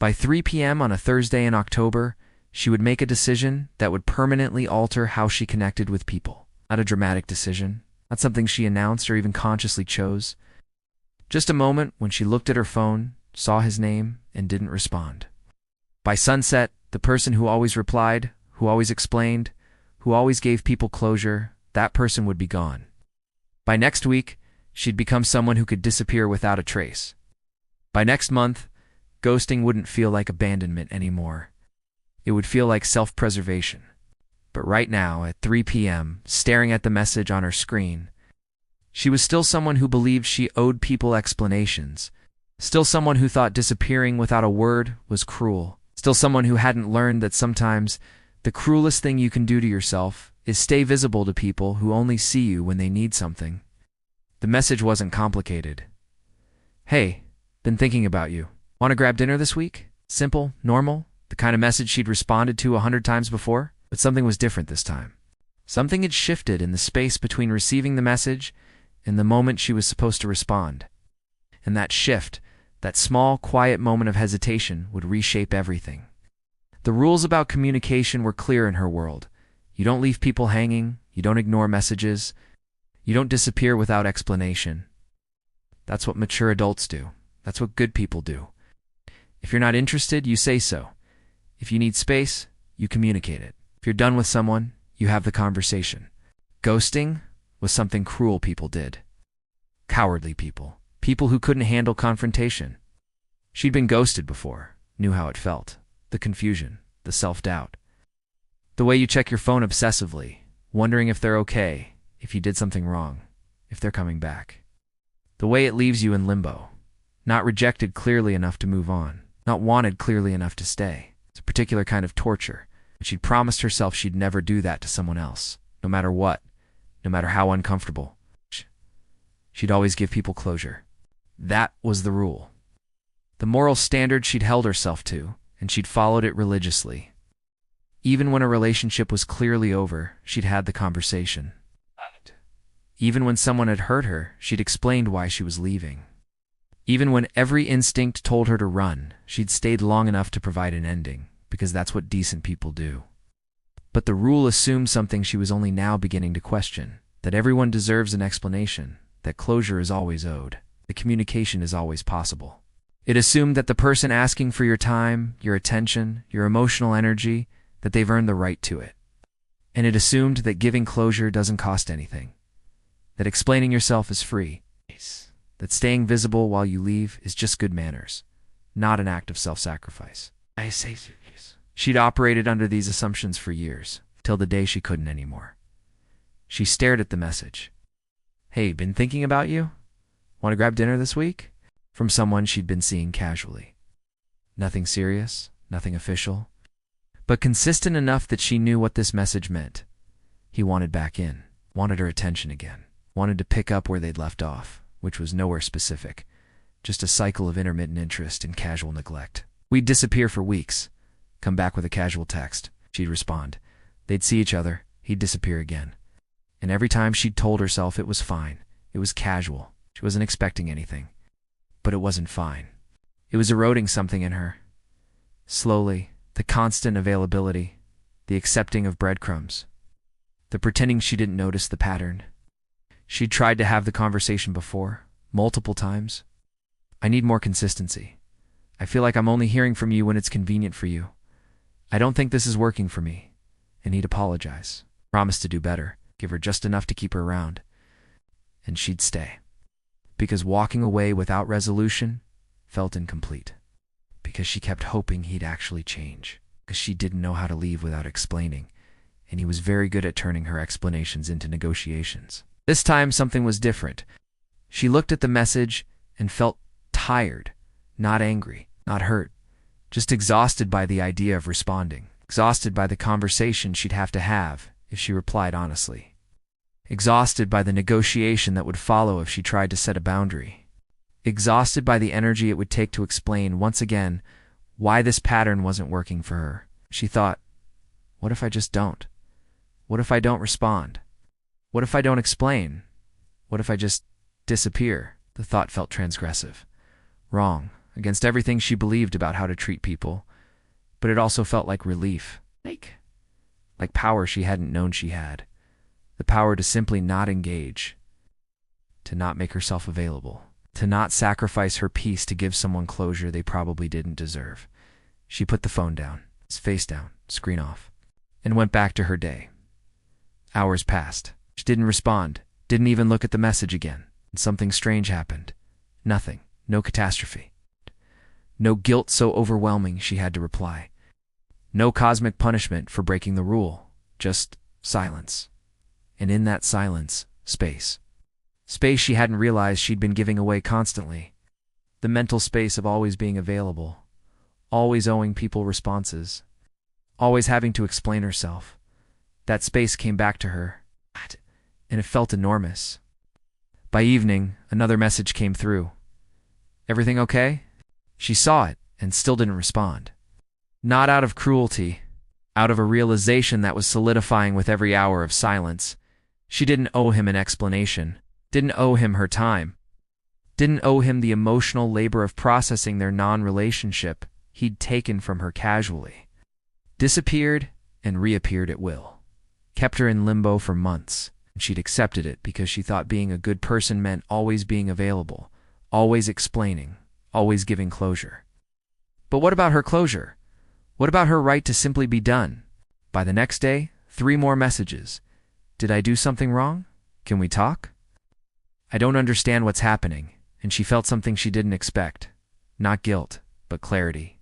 By 3 p.m. on a Thursday in October, she would make a decision that would permanently alter how she connected with people. Not a dramatic decision, not something she announced or even consciously chose. Just a moment when she looked at her phone, saw his name, and didn't respond. By sunset, the person who always replied, who always explained, who always gave people closure, that person would be gone. By next week, she'd become someone who could disappear without a trace. By next month, ghosting wouldn't feel like abandonment anymore. It would feel like self-preservation. But right now, at 3 p.m., staring at the message on her screen, she was still someone who believed she owed people explanations, still someone who thought disappearing without a word was cruel, still someone who hadn't learned that sometimes the cruelest thing you can do to yourself is stay visible to people who only see you when they need something. The message wasn't complicated. Hey, been thinking about you. Want to grab dinner this week? Simple, normal, the kind of message she'd responded to 100 times before, but something was different this time. Something had shifted in the space between receiving the message and the moment she was supposed to respond. And that shift, that small, quiet moment of hesitation, would reshape everything. The rules about communication were clear in her world. You don't leave people hanging, you don't ignore messages, you don't disappear without explanation. That's what mature adults do. That's what good people do. If you're not interested, you say so. If you need space, you communicate it. If you're done with someone, you have the conversation. Ghosting was something cruel people did. Cowardly people. People who couldn't handle confrontation. She'd been ghosted before, knew how it felt. The confusion, the self-doubt. The way you check your phone obsessively, wondering if they're okay, if you did something wrong, if they're coming back. The way it leaves you in limbo. Not rejected clearly enough to move on. Not wanted clearly enough to stay. It's a particular kind of torture. But she'd promised herself she'd never do that to someone else. No matter what. No matter how uncomfortable. She'd always give people closure. That was the rule. The moral standard she'd held herself to, and she'd followed it religiously. Even when a relationship was clearly over, she'd had the conversation. Even when someone had hurt her, she'd explained why she was leaving. Even when every instinct told her to run, she'd stayed long enough to provide an ending, because that's what decent people do. But the rule assumed something she was only now beginning to question, that everyone deserves an explanation, that closure is always owed, that communication is always possible. It assumed that the person asking for your time, your attention, your emotional energy, that they've earned the right to it. And it assumed that giving closure doesn't cost anything, that explaining yourself is free, that staying visible while you leave is just good manners, not an act of self-sacrifice. She'd operated under these assumptions for years, till the day she couldn't anymore. She stared at the message. Hey, been thinking about you? Want to grab dinner this week? From someone she'd been seeing casually. Nothing serious, nothing official, but consistent enough that she knew what this message meant. He wanted back in, wanted her attention again, wanted to pick up where they'd left off, which was nowhere specific, just a cycle of intermittent interest and casual neglect. We'd disappear for weeks, come back with a casual text. She'd respond. They'd see each other, he'd disappear again. And every time she'd told herself it was fine, it was casual, she wasn't expecting anything. But it wasn't fine. It was eroding something in her. Slowly, the constant availability, the accepting of breadcrumbs, the pretending she didn't notice the pattern. She'd tried to have the conversation before, multiple times. I need more consistency. I feel like I'm only hearing from you when it's convenient for you. I don't think this is working for me. And he'd apologize, promise to do better, give her just enough to keep her around. And she'd stay. Because walking away without resolution felt incomplete. Because she kept hoping he'd actually change. Because she didn't know how to leave without explaining. And he was very good at turning her explanations into negotiations. This time something was different. She looked at the message and felt tired, not angry, not hurt, just exhausted by the idea of responding, exhausted by the conversation she'd have to have if she replied honestly, exhausted by the negotiation that would follow if she tried to set a boundary, exhausted by the energy it would take to explain once again why this pattern wasn't working for her. She thought, what if I just don't? What if I don't respond? What if I don't explain? What if I just disappear? The thought felt transgressive. Wrong, against everything she believed about how to treat people, but it also felt like relief, like power she hadn't known she had, the power to simply not engage, to not make herself available, to not sacrifice her peace to give someone closure they probably didn't deserve. She put the phone down, face down, screen off, and went back to her day. Hours passed. She didn't respond, didn't even look at the message again, and something strange happened. Nothing, no catastrophe. No guilt so overwhelming she had to reply. No cosmic punishment for breaking the rule, just silence. And in that silence, space. Space she hadn't realized she'd been giving away constantly. The mental space of always being available, always owing people responses, always having to explain herself. That space came back to her, and it felt enormous. By evening, another message came through. Everything okay? She saw it and still didn't respond. Not out of cruelty, out of a realization that was solidifying with every hour of silence. She didn't owe him an explanation, didn't owe him her time, didn't owe him the emotional labor of processing their non-relationship he'd taken from her casually. Disappeared and reappeared at will. Kept her in limbo for months, and she'd accepted it because she thought being a good person meant always being available, always explaining, always giving closure. But what about her closure? What about her right to simply be done? By the next day, 3 more messages. Did I do something wrong? Can we talk? I don't understand what's happening, and she felt something she didn't expect. Not guilt, but clarity.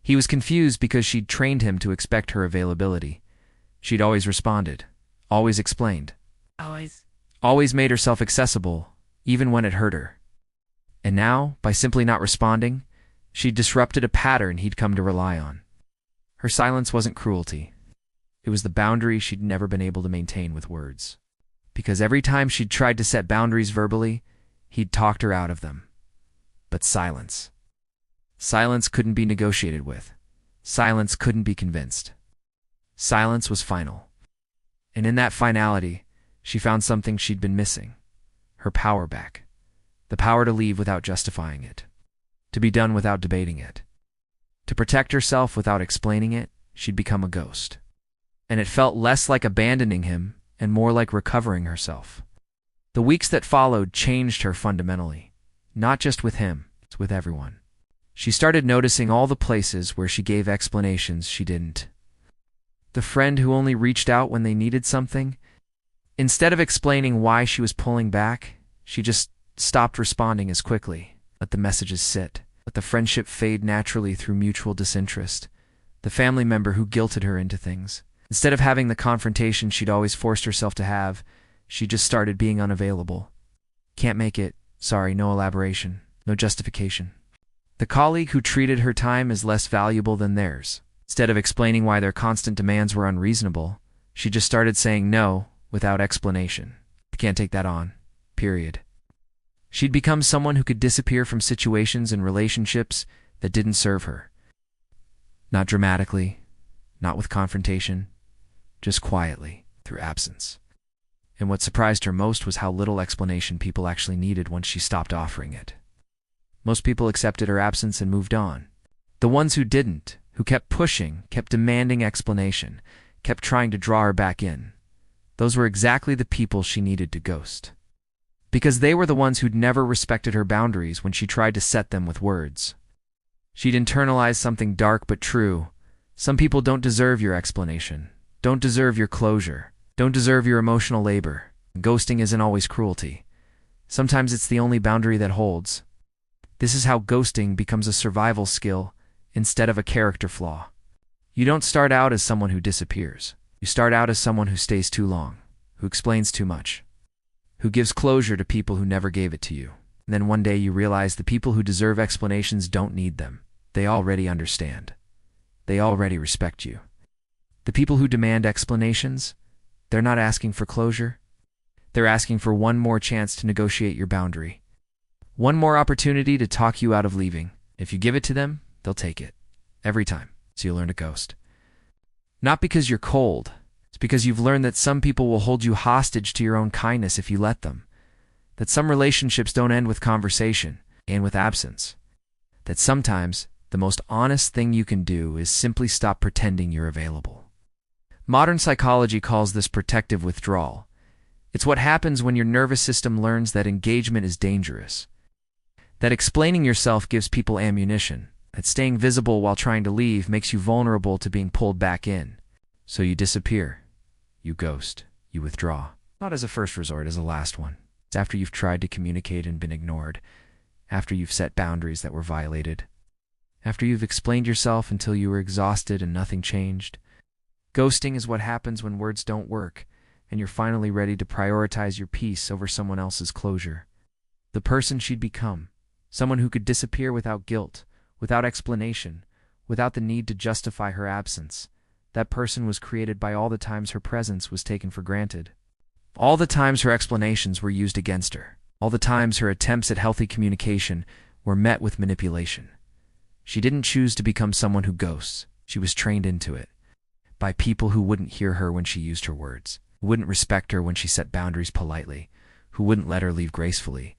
He was confused because she'd trained him to expect her availability. She'd always responded, always explained, always made herself accessible, even when it hurt her. And now, by simply not responding, she'd disrupted a pattern he'd come to rely on. Her silence wasn't cruelty. It was the boundary she'd never been able to maintain with words. Because every time she'd tried to set boundaries verbally, he'd talked her out of them. But silence. Silence couldn't be negotiated with. Silence couldn't be convinced. Silence was final. And in that finality, she found something she'd been missing. Her power back. The power to leave without justifying it. To be done without debating it. To protect herself without explaining it, she'd become a ghost. And it felt less like abandoning him and more like recovering herself. The weeks that followed changed her fundamentally. Not just with him, it's with everyone. She started noticing all the places where she gave explanations she didn't. The friend who only reached out when they needed something. Instead of explaining why she was pulling back, she just stopped responding as quickly. Let the messages sit. Let the friendship fade naturally through mutual disinterest. The family member who guilted her into things. Instead of having the confrontation she'd always forced herself to have, she just started being unavailable. Can't make it. Sorry, no elaboration. No justification. The colleague who treated her time as less valuable than theirs. Instead of explaining why their constant demands were unreasonable, she just started saying no without explanation. I can't take that on. Period. She'd become someone who could disappear from situations and relationships that didn't serve her. Not dramatically, not with confrontation, just quietly, through absence. And what surprised her most was how little explanation people actually needed once she stopped offering it. Most people accepted her absence and moved on. The ones who didn't, who kept pushing, kept demanding explanation, kept trying to draw her back in, those were exactly the people she needed to ghost. Because they were the ones who'd never respected her boundaries when she tried to set them with words. She'd internalized something dark but true. Some people don't deserve your explanation, don't deserve your closure, don't deserve your emotional labor. Ghosting isn't always cruelty. Sometimes it's the only boundary that holds. This is how ghosting becomes a survival skill instead of a character flaw. You don't start out as someone who disappears. You start out as someone who stays too long, who explains too much, who gives closure to people who never gave it to you. And then one day you realize the people who deserve explanations don't need them. They already understand. They already respect you. The people who demand explanations, they're not asking for closure. They're asking for one more chance to negotiate your boundary. One more opportunity to talk you out of leaving. If you give it to them, they'll take it. Every time. So you learn to ghost. Not because you're cold. It's because you've learned that some people will hold you hostage to your own kindness if you let them. That some relationships don't end with conversation, and with absence. that sometimes the most honest thing you can do is simply stop pretending you're available. Modern psychology calls this protective withdrawal. It's what happens when your nervous system learns that engagement is dangerous, that explaining yourself gives people ammunition, that staying visible while trying to leave makes you vulnerable to being pulled back in. So you disappear, you ghost, you withdraw. Not as a first resort, as a last one. It's after you've tried to communicate and been ignored, after you've set boundaries that were violated, after you've explained yourself until you were exhausted and nothing changed. Ghosting is what happens when words don't work, and you're finally ready to prioritize your peace over someone else's closure. The person she'd become, someone who could disappear without guilt, without explanation, without the need to justify her absence. That person was created by all the times her presence was taken for granted. All the times her explanations were used against her. All the times her attempts at healthy communication were met with manipulation. She didn't choose to become someone who ghosts. She was trained into it. By people who wouldn't hear her when she used her words, who wouldn't respect her when she set boundaries politely, who wouldn't let her leave gracefully.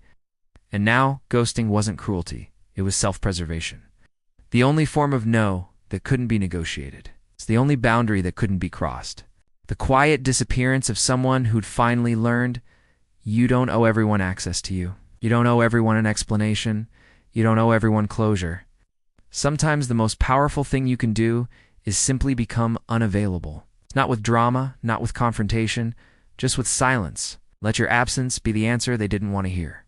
And now, ghosting wasn't cruelty. It was self-preservation. The only form of no that couldn't be negotiated. It's the only boundary that couldn't be crossed. The quiet disappearance of someone who'd finally learned, you don't owe everyone access to you. You don't owe everyone an explanation. You don't owe everyone closure. Sometimes the most powerful thing you can do is simply become unavailable. Not with drama, not with confrontation, just with silence. Let your absence be the answer they didn't want to hear.